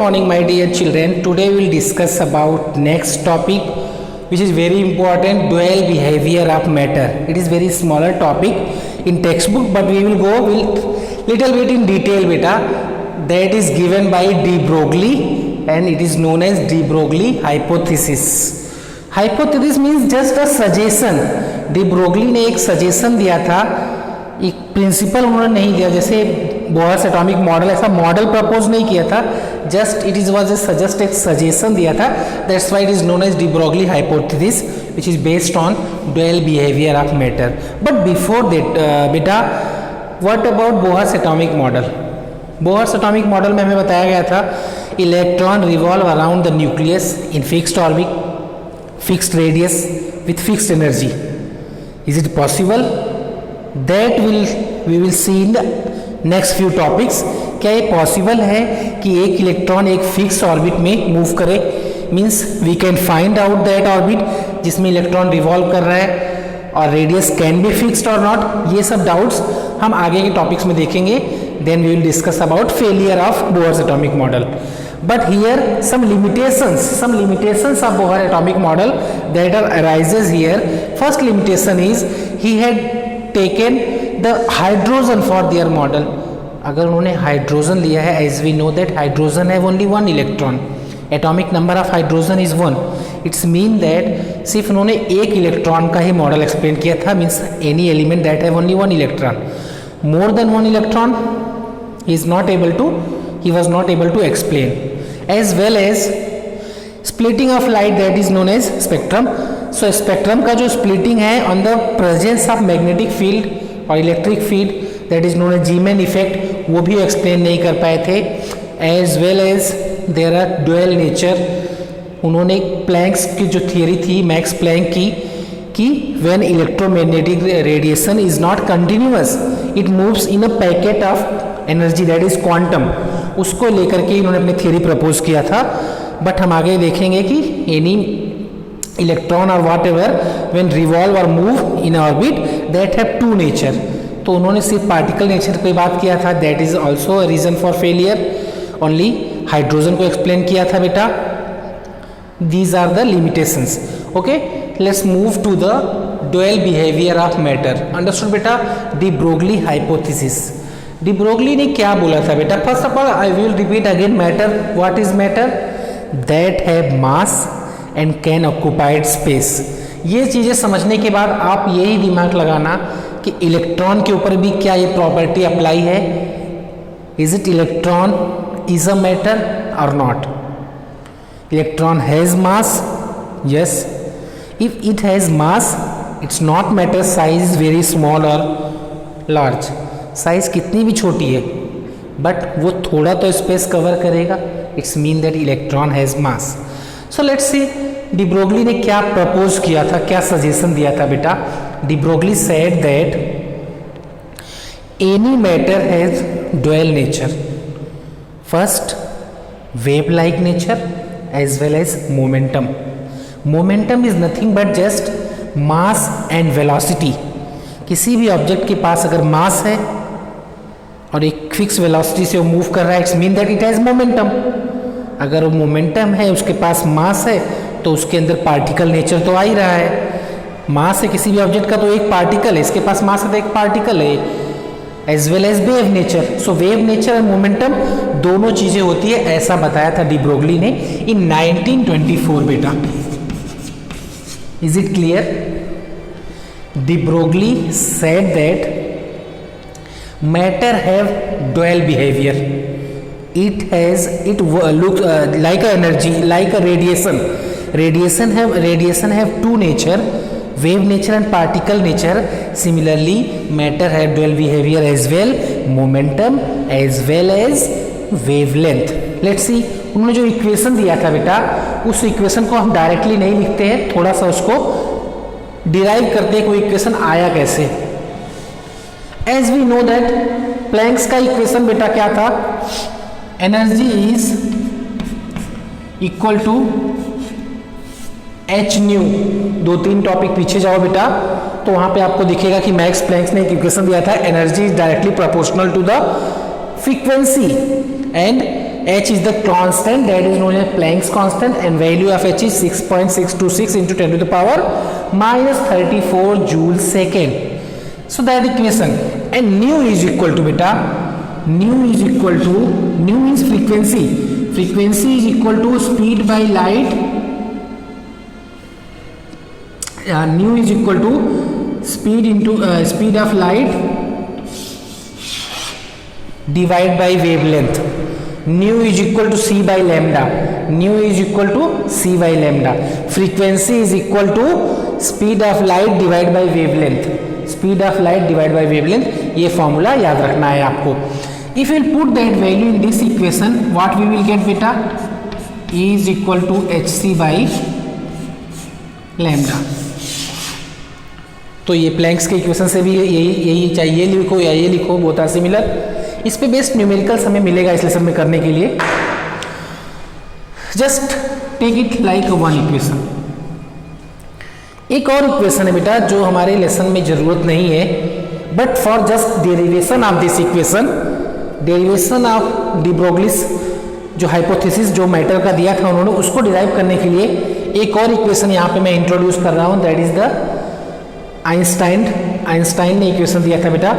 Morning my dear children, today we will discuss about next topic which is very important, dual behavior of matter. It is very smaller topic in textbook, but we will go little bit in detail beta. That is given by de Broglie and it is known as de Broglie hypothesis. Hypothesis means just a suggestion. de Broglie ने एक suggestion दिया था, एक principal उन्होंने नहीं दिया, जैसे Bohr's atomic model ऐसा मॉडल प्रपोज नहीं किया था, just it is was just एक सजेशन दिया था. That's why it is known as de Broglie hypothesis which is based on dual behaviour of matter. But before that बेटा, what about Bohr's atomic model? Bohr's atomic model में हमें बताया गया था electron revolve around the nucleus in fixed orbit, fixed radius with fixed energy. Is it possible? That we will see in the next few topics. क्या ये possible है कि एक इलेक्ट्रॉन एक फिक्स ऑर्बिट में मूव करे? Means we can find out that orbit जिसमें electron revolve कर रहा है और रेडियस कैन बी फिक्स्ड और नॉट. ये सब डाउट्स हम आगे के टॉपिक्स में देखेंगे. Then we will discuss about failure of Bohr's atomic model. But here some limitations of Bohr atomic model that arises here. First limitation is he had taken the hydrogen for their model. अगर उन्होंने hydrogen लिया है, as we know that hydrogen have only one electron, atomic number of hydrogen is 1. It's mean that सिर्फ उन्होंने एक electron का ही model explain किया था. Means any element that have only one electron, more than one electron he was not able to explain. As well as splitting of light, that is known as spectrum. So spectrum का जो splitting है on the presence of magnetic field और electric field, that is known as Zeeman effect, वो भी explain नहीं कर पाए थे. As well as there are dual nature. उन्होंने प्लैंक्स की जो थियरी थी मैक्स प्लैंक की कि when electromagnetic radiation is not continuous, it moves in a packet of energy, that is quantum. उसको लेकर के इन्होंने अपनी थियरी प्रपोज किया था. बट हम आगे देखेंगे कि एनी इलेक्ट्रॉन और वॉट एवर वेन रिवॉल्व और move in orbit that have two nature. तो उन्होंने सिर्फ पार्टिकल नेचर पे बात किया था. That is also a reason for failure. Only hydrogen को एक्सप्लेन किया था बेटा. These are the limitations. Okay, let's move to the dual behaviour of matter. Understood बेटा? de Broglie hypothesis. de Broglie ने क्या बोला था बेटा? First of all I will repeat again. Matter, what is matter? That have mass and can occupied space. ये चीज़ें समझने के बाद आप यही दिमाग लगाना कि इलेक्ट्रॉन के ऊपर भी क्या ये प्रॉपर्टी अप्लाई है. Is it electron is a matter और not? Electron has mass, yes. If it has mass it's not matter size is very small और लार्ज. साइज कितनी भी छोटी है बट वो थोड़ा तो स्पेस कवर करेगा. It's mean that electron has mass. So let's see de Broglie ने क्या प्रपोज किया था, क्या सजेशन दिया था बेटा. de Broglie said that any matter has dual nature. First, wave like nature as well as momentum. Momentum is nothing but just mass and velocity. किसी भी ऑब्जेक्ट के पास अगर मास है और एक फिक्स वेलोसिटी से वो मूव कर रहा है, it's mean that it has momentum. अगर वो मोमेंटम है, उसके पास मास है, तो उसके अंदर पार्टिकल नेचर तो आ ही रहा है. मास है किसी भी ऑब्जेक्ट का तो एक पार्टिकल है, इसके पास मास है तो एक पार्टिकल है. As well as wave nature. So wave nature और मोमेंटम दोनों चीजें होती है, ऐसा बताया था de Broglie ने इन 1924 बेटा. Is it clear? de Broglie said that matter have dual behavior. It looks like a energy, like a radiation. Radiation have two nature, wave nature and particle nature. Similarly, matter have dual behavior as well, momentum as well as wavelength. Let's see. उन्होंने जो equation दिया था बेटा, उस equation को हम directly नहीं लिखते हैं, थोड़ा सा उसको डिराइव करते हैं. कोई इक्वेशन आया कैसे? As we know that Planck's का इक्वेशन बेटा क्या था? Energy is equal to H nu. 2-3 topic पीछे जाओ बेटा तो वहां पे आपको दिखेगा कि मैक्स प्लैंक्स ने एक इक्वेशन दिया था. Energy is directly proportional to the frequency and h is the constant that is known as Planck's constant and value of h is 6.626 into 10 to the power minus 34 joule second. So that equation, and nu is equal to beta, nu is equal to, nu means frequency, frequency is equal to speed by light, nu is equal to speed into speed of light divided by wavelength. Nu is equal to c by lambda, nu is equal to c by lambda. Frequency is equal to speed of light divided by wavelength, speed of light divided by wavelength. ये formula याद रखना है आपको. If we'll put that value in this equation, what we will get beta? E is equal to hc by lambda. तो ये planks के equation से भी यही चाहिए, लिखो या ये लिखो, बहुत सिमिलर. इस पे बेस्ट न्यूमेरिकल्स हमें मिलेगा इस लेसन में करने के लिए. Just take it like one equation. एक और इक्वेशन है बेटा जो हमारे लेसन में जरूरत नहीं है, but for just derivation of this equation, derivation of de Broglie's जो हाइपोथेसिस जो मैटर का दिया था उन्होंने, उसको डिराइव करने के लिए एक और इक्वेशन यहाँ पे मैं इंट्रोड्यूस कर रहा हूँ. दैट इज द आइंस्टाइन ने इक्वेशन दिया था बेटा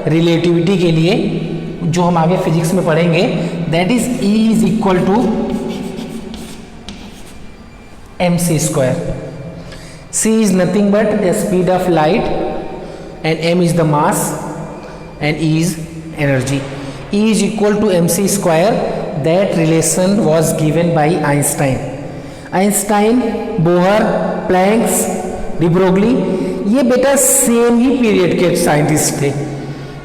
रिलेटिविटी के लिए, जो हम आगे फिजिक्स में पढ़ेंगे. That is E is equal to mc square. c is nothing but the speed of light and m is the mass and E is energy. E is equal to mc square. That relation was given by Einstein, Bohr, Planck's, de Broglie, ये बेटा same ही period के scientist थे.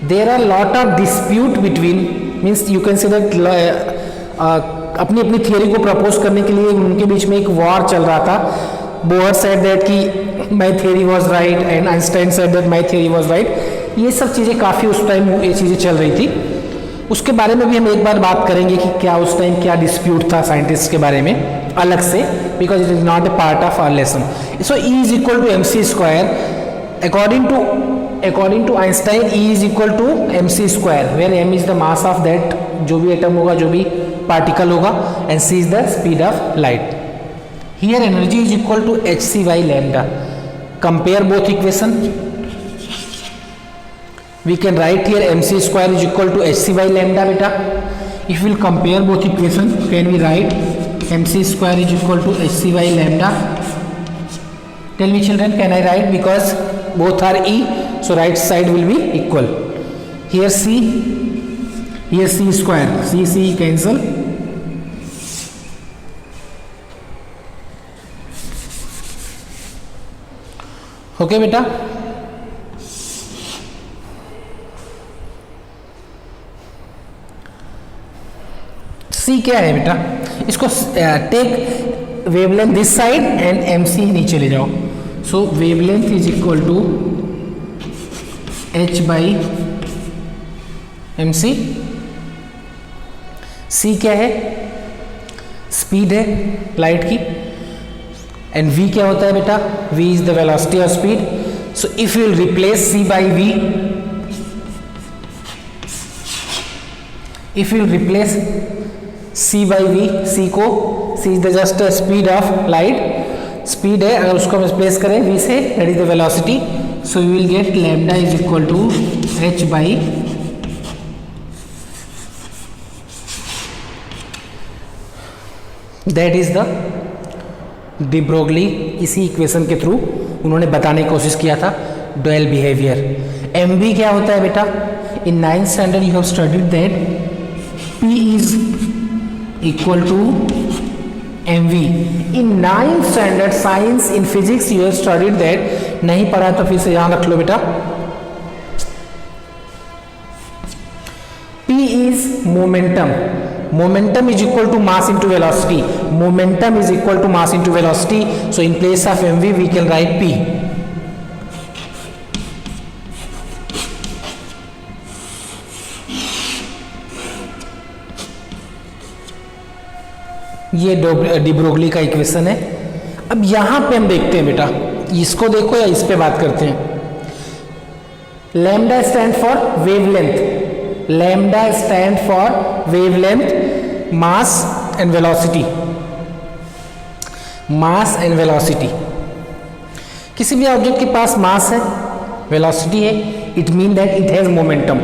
There are lot of dispute between, means you can say that अपनी अपनी theory को propose करने के लिए उनके बीच में एक वॉर चल रहा था. बोहर सेड दैट कि my theory was right and Einstein said that my theory was right. ये सब चीज़ें काफ़ी उस टाइम ये चीज़ें चल रही थी. उसके बारे में भी हम एक बार बात करेंगे कि क्या उस टाइम क्या डिस्प्यूट था साइंटिस्ट के बारे में अलग से, because it is not a part of our lesson. So E is equal to mc square. According to Einstein, E is equal to mc square, where m is the mass of that जो भी atom होगा, जो भी particle होगा, and c is the speed of light. Here energy is equal to hc by lambda. Compare both equation. We can write here mc square is equal to hc by lambda beta. If we will compare both equation, can we write mc square is equal to hc by lambda? Tell me children, can I write? Because both are E, so right side will be equal. Here C, here C square, C cancel. Okay बेटा, C क्या है बेटा? इसको take wavelength this side and mc नीचे ले जाओ. So wavelength is equal to h by mc. c क्या है? स्पीड है लाइट की. एंड v क्या होता है बेटा? v is the velocity of speed. So if you will replace c by v, if you will replace c by v, c को, c is the just speed of light, speed है, अगर उसको हम replace करें v से, that is the velocity. So you will get lambda is equal to h by that is the de Broglie. इसी equation के through उन्होंने बताने की कोशिश किया था डुअल बिहेवियर. mv क्या होता है बेटा? In 9th standard you have studied that p is equal to mv. In 9th standard science in physics you have studied that. नहीं पढ़ा तो फिर से यहाँ रख लो बेटा. p is momentum. Momentum is equal to mass into velocity. Momentum is equal to mass into velocity. So in place of mv we can write p. ये de Broglie का इक्वेशन है. अब यहां पे हम देखते हैं बेटा, इसको देखो या इस पे बात करते हैं. Lambda stand for wavelength. Lambda stand for wavelength mass and velocity. Mass and velocity, किसी भी ऑब्जेक्ट के पास मास है, वेलोसिटी है, it mean that it has momentum.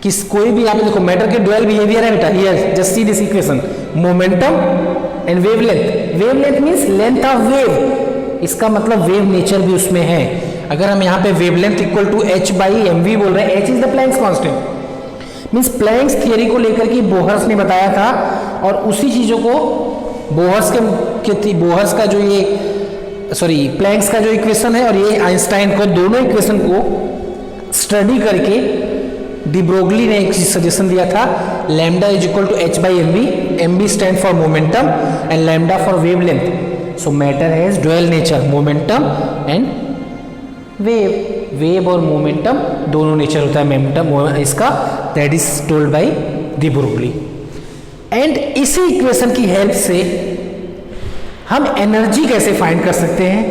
किस कोई भी, आप देखो मैटर के डुअल बिहेवियर है बेटा, here just see this equation, momentum and wavelength. Wavelength means length of wave, इसका मतलब वेव नेचर भी उसमें है। अगर हम यहाँ पे wavelength equal to h by M V बोल रहे हैं, h is the Planck's constant, means Planck's theory को लेकर के बोहर्स ने बताया था, और उसी चीजों को बोहर्स का जो ये प्लैंक्स का जो इक्वेशन है और ये आइंस्टाइन को, दोनों इक्वेशन को स्टडी करके डी ब्रोगली ने एक सजेशन दिया था, lambda is equal to h by M V, M V stand for momentum and lambda for wavelength. So matter has dual nature, momentum and wave और momentum दोनों nature होता है momentum इसका, that is told by de Broglie. And इसी equation की help से हम energy कैसे फाइंड कर सकते हैं,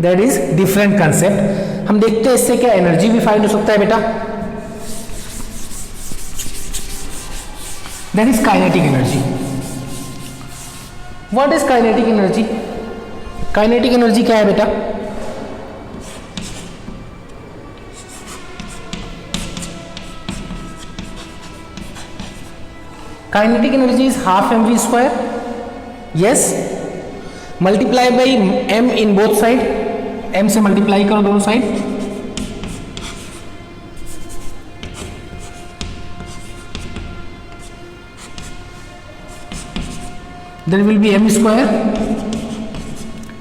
दैट इज डिफरेंट कंसेप्ट। हम देखते हैं इससे क्या एनर्जी भी फाइंड हो सकता है बेटा, that is kinetic energy. What is kinetic energy? Kinetic energy क्या है बेटा? Kinetic energy is half M V square, yes, multiply by M in both side, M से मल्टीप्लाई करो दोनों side, there will be M square,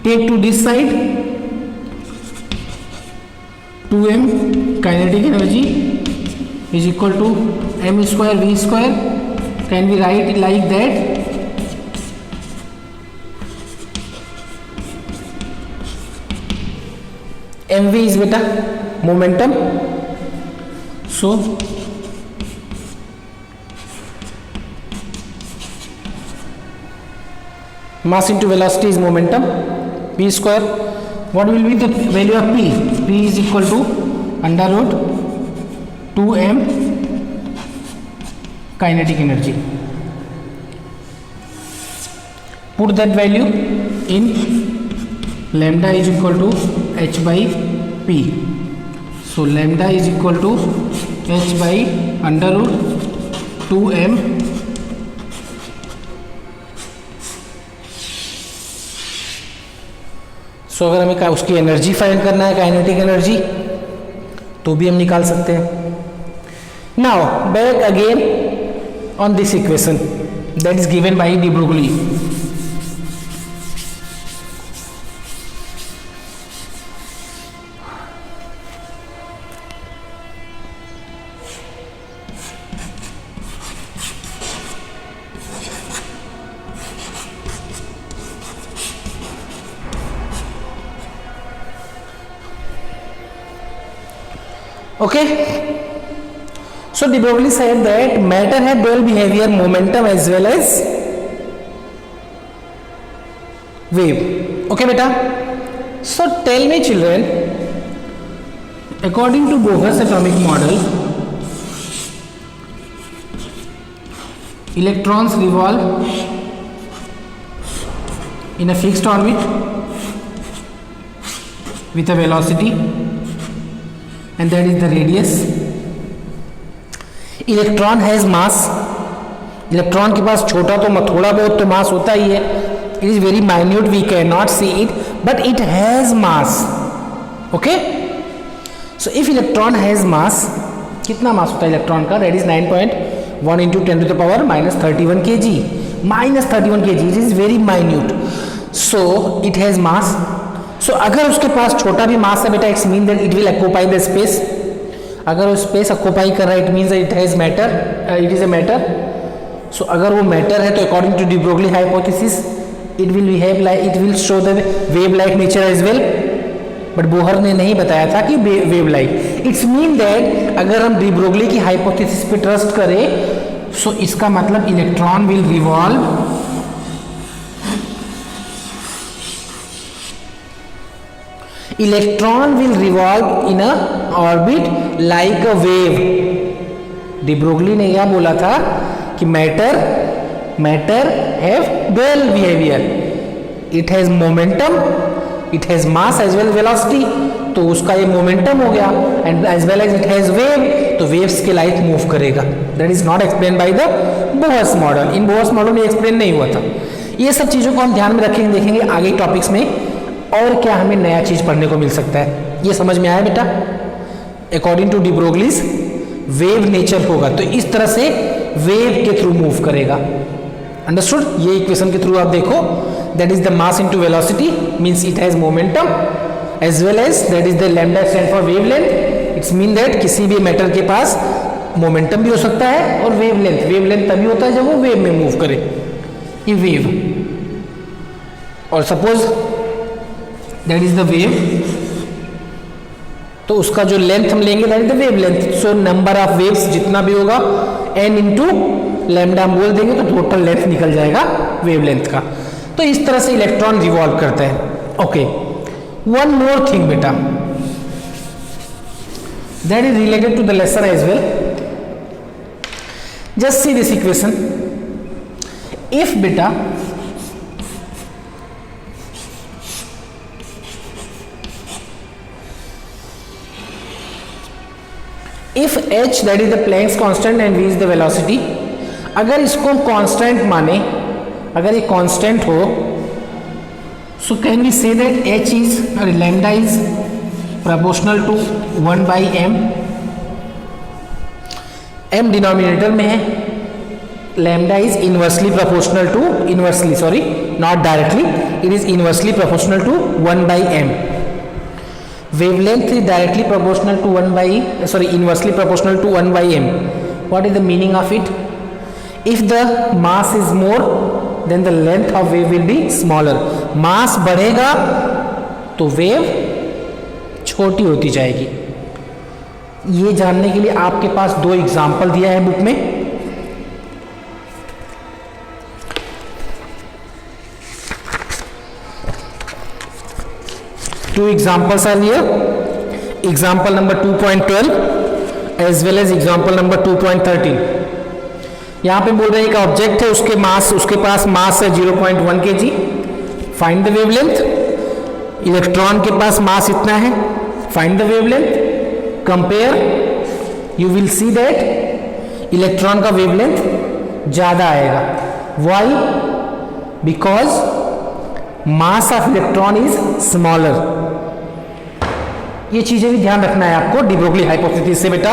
take to this side 2m, kinetic energy is equal to M square V square, can we write it like that, mv is beta momentum, so mass into velocity is momentum, v square. What will be the value of p? P is equal to under root 2m kinetic energy. Put that value in lambda is equal to h by p. So lambda is equal to h by under root 2m सो अगर हमें उसकी energy find करना है, kinetic energy, तो भी हम निकाल सकते हैं। Now back again on this equation that is given by de Broglie. Okay, so de Broglie said that matter have dual behavior, momentum as well as wave. Okay beta, so tell me children, according to Bohr's atomic model, electrons revolve in a fixed orbit with a velocity and that is the radius. Electron has mass, electron के पास छोटा तो थोड़ा बहुत तो मास होता ही है, it is very minute, we can not see it, but it has mass. Okay, so if electron has mass, कितना मास होता है इलेक्ट्रॉन का? That is 9.1 into 10 to the power -31 kg, -31 kg, it is very minute, so it has mass. So अगर उसके पास छोटा भी mass है बेटा, it's mean that it will occupy the space. अगर वो स्पेस ऑक्यूपाई कर रहा है, it means it has matter, it is a matter. So अगर वो मैटर है तो according to de Broglie hypothesis it will behave like, it will show the wave like nature as well, but Bohr ने नहीं बताया था कि wave like. It's mean that अगर हम डी ब्रोगली की हाइपोथेसिस पे ट्रस्ट करें, सो इसका मतलब electron will revolve electron will revolve in a orbit like a wave. De Broglie ने यह बोला था कि matter matter have dual behaviour, it has momentum, it has mass as well velocity, तो उसका ये मोमेंटम हो गया, and as well as it has wave, तो वेव्स के लाइक मूव करेगा। That is not explain by the Bohr's model, in Bohr's model में explain नहीं हुआ था। ये सब चीज़ों को हम ध्यान में रखेंगे, देखेंगे आगे टॉपिक्स में और क्या हमें नया चीज़ पढ़ने को मिल सकता है। ये समझ में आया बेटा? According to de Broglie's wave nature होगा, तो इस तरह से वेव के थ्रू मूव करेगा। अंडरस्टूड? ये इक्वेशन के थ्रू आप देखो, that is the mass into velocity means it has momentum as well as that is the lambda stand for wavelength. It's mean that किसी भी मैटर के पास मोमेंटम भी हो सकता है और वेवलेंथ, वेवलेंथ तभी होता है जब वो वेव में मूव करे, ये वेव। और suppose that is the wave, तो उसका जो लेंथ हम लेंगे that is the wave length. So number of waves जितना भी होगा n इंटू लैम्डा हम बोल देंगे, तो टोटल लेंथ निकल जाएगा वेवलेंथ का। तो इस तरह से इलेक्ट्रॉन रिवॉल्व करता है। ओके, वन मोर थिंग बेटा, that is related to the lesson as well. Just see this equation, if बेटा if h that is the Planck's constant and v is the velocity, अगर इसको हम constant माने, अगर ये कांस्टेंट हो, so can we say that h is or lambda is proportional to 1 by m, m denominator में है, lambda is inversely proportional to, inversely sorry not directly, it is inversely proportional to 1 by m. Wavelength is directly proportional to 1 by, sorry, inversely proportional to 1 by m. What is the meaning of it? If the mass is more, then the length of wave will be smaller. Mass बढ़ेगा तो wave छोटी होती जाएगी। ये जानने के लिए आपके पास दो एग्जाम्पल दिया है बुक में। Two examples are here. Example number 2.12 as well as example number 2.13. यहाँ पे बोल रहे हैं एक ऑब्जेक्ट है, उसके पास मास है 0.1 kg। Find the wavelength. Electron के पास मास इतना है, find the wavelength. Compare, you will see that electron का वेवलेंथ ज़्यादा आएगा। Why? Because mass of electron is smaller. ये चीजें भी ध्यान रखना है आपको डी ब्रोगली हाइपोथेसिस से बेटा।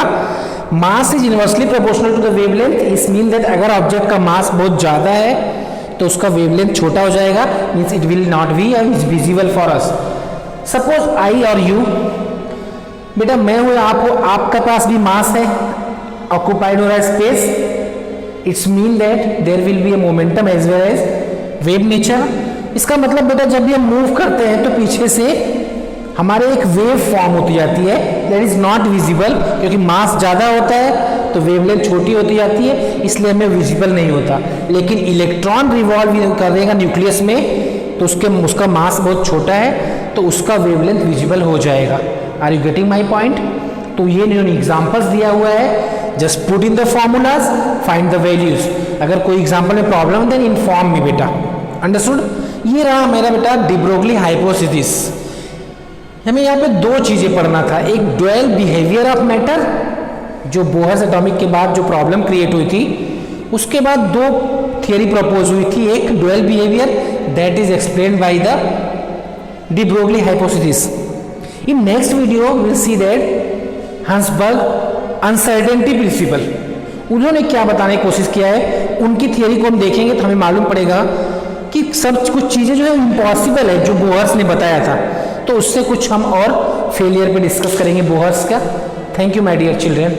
Mass is inversely proportional to the wavelength, is mean that अगर ऑब्जेक्ट का मास बहुत ज्यादा है तो उसका वेवलेंथ छोटा हो जाएगा, means it will not be visible for us. Suppose I और यू, बेटा मैं हूं, आप हो, आपका पास भी मास है, ऑक्यूपाइड हो रहा है space, it's mean that there will be a momentum as well as wave nature. इसका मतलब बेटा जब भी हम मूव करते हैं तो पीछे से हमारे एक वेव फॉर्म होती जाती है, दैट इज नॉट विजिबल, क्योंकि मास ज़्यादा होता है तो वेवलेंथ छोटी होती जाती है, इसलिए हमें विजिबल नहीं होता। लेकिन इलेक्ट्रॉन रिवॉल्व करेगा न्यूक्लियस में तो उसका मास बहुत छोटा है, तो उसका वेवलेंथ विजिबल हो जाएगा। Are you getting my point? तो ये इन्होंने एग्जाम्पल्स दिया हुआ है, just put in the formulas, find the values. अगर कोई एग्जाम्पल में प्रॉब्लम देन इन्फॉर्म मी बेटा। अंडरस्टूड? ये रहा मेरा बेटा डी ब्रोगली हाइपोथेसिस। हमें यहाँ पे दो चीज़ें पढ़ना था, एक डुअल बिहेवियर ऑफ मैटर जो बोहर्स एटॉमिक के बाद जो प्रॉब्लम क्रिएट हुई थी, उसके बाद दो थियरी प्रपोज हुई थी, एक dual behaviour that is explained by the de Broglie hypothesis. In next video will see that Heisenberg uncertainty principle, उन्होंने क्या बताने की कोशिश किया है, उनकी थियरी को हम देखेंगे तो हमें मालूम पड़ेगा कि सब कुछ चीज़ें जो है इम्पॉसिबल है जो बोहर्स ने बताया था, तो उससे कुछ हम और फेलियर पे डिस्कस करेंगे बोहर्स का। Thank you my dear children.